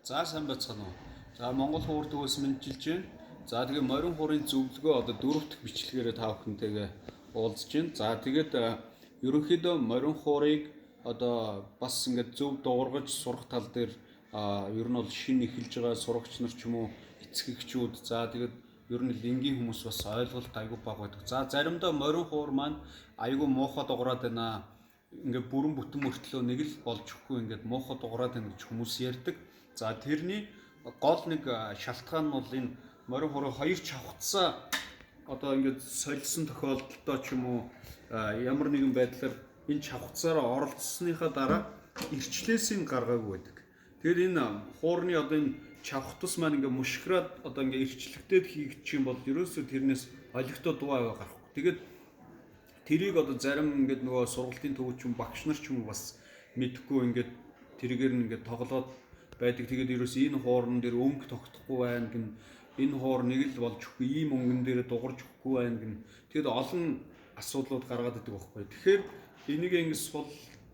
За сайн байцгаана уу. За Монгол хуур төвөөс мэдчилж байна. За тэгээ морин хуурын зөвлөгөө одоо дөрөв дэх бичлэгээр та бүхэнтэйгээ уулзж байна. За тэгээд ерөнхийдөө морин хуурыг одоо бас ингээд зөв дуургаж сурах тал дээр ер нь бол шинэ эхэлж байгаа сурагч нар ч юм уу эцэгчүүд за тэгээд ер нь энгийн хүмүүс бас ойлголт айгүй бага байдаг. За заримдаа морин хуур маань айгүй муухай дуурайд байна. Ингээд бүрэн бүтэн мөртлөө нэг л болж өгөхгүй ингээд муухай дуурайд байна гэж хүмүүс ярьдаг. За тэрний гол нэг шалтгаан нь бол энэ морин хуурыг хоёр чавхцаа одоо ингээд солисон тохиолдолдоо ч юм уу ямар нэгэн байдлаар энэ чавхцаараа оролцсныхаа дараа ирчлээсийн гаргаагүй байдаг. Тэгэхээр энэ хуурны одоо энэ чавхтас маань ингээд мушкраад одоо ингээд ирчлэгдээд хийгдчих юм бол ерөөсөө тэрнээс олигтой дуу аваа гарахгүй. Тэгээд тэрийг одоо зарим ингээд нөгөө сургалтын төвч юм багш нар ч юм уу бас мэдхгүй ингээд тэргээр нь ингээд тоглоод байдаг. Тэгээд ерөөсөө энэ хуурн дээр өнгө тогтохгүй байна гэн энэ хуур нэг л болж өгөхгүй ийм өнгөн дээр дугарч өгөхгүй байна гэн тэгээд олон асуудлууд гаргаад идэг байхгүй. Тэгэхээр энийг ингэ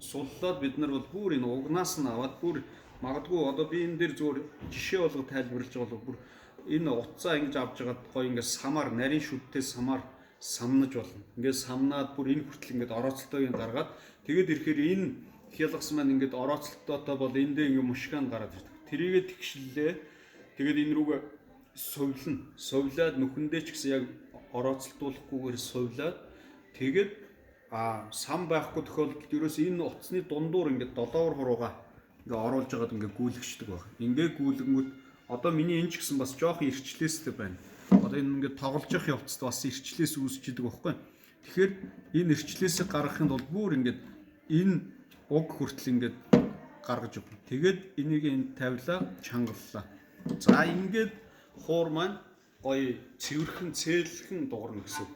суллаад бид нар бол бүр энэ угнаас нь аваад бүр магадгүй одоо би энэ дээр зүгээр жишээ болгож тайлбарлаж байгаа бол бүр энэ утсаа ингэж авч хагаад гоё ингэ самар нарийн шүдтэй самар самнаж болно. Ингээд самнаад бүр энэ хүртэл ингээд орооцолтойг гаргаад тэгээд ирэхээр энэ хялгас маань ингээд орооцолтойтой бол эндээ ингээд мушкаан гараад ирдэг. Тэрийгэ тэгшлээ. Тэгээд энэ рүүгээ сувлаад нүхэндээ ч гэсэн яг орооцолтуулахгүйгээр сувлаад тэгээд сам байхгүй тохиолдолд ерөөс энэ утасны дундуур ингээд долоовор хурууга ингээд оруулж агаад ингээд гүйлгчдэг баг. Ингээд гүйлгэнгүүт одоо миний энэ ч гэсэн бас жоохон ирчлээстэй байна. Одоо энэ ингээд тоглож явах явцад бас ирчлээс үүсчихдээ багхгүй. Тэгэхээр энэ ирчлээсийг гаргахын тулд бүр ингээд энэ уг хүртэл ингээд гаргаж өгнө. Тэгээд энийг энд тавилаа, чангаллаа. За ингээд хуур маань гоё цэвэрхэн цээлхэн дуурна гэсэн.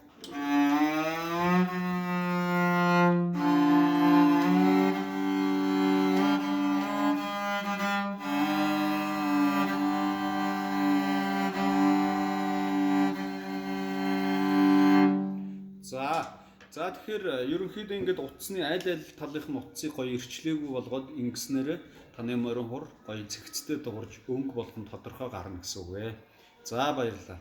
За тэгэхээр ерөнхийдөө ингээд утасны аль талынх нь утсыг гоё ирчлээгүй болгоод ингэснээр таны морин хур гоё цэгцтэй дуурж өнгө болох нь тодорхой гарна гэсэн үг ээ. За баярлалаа.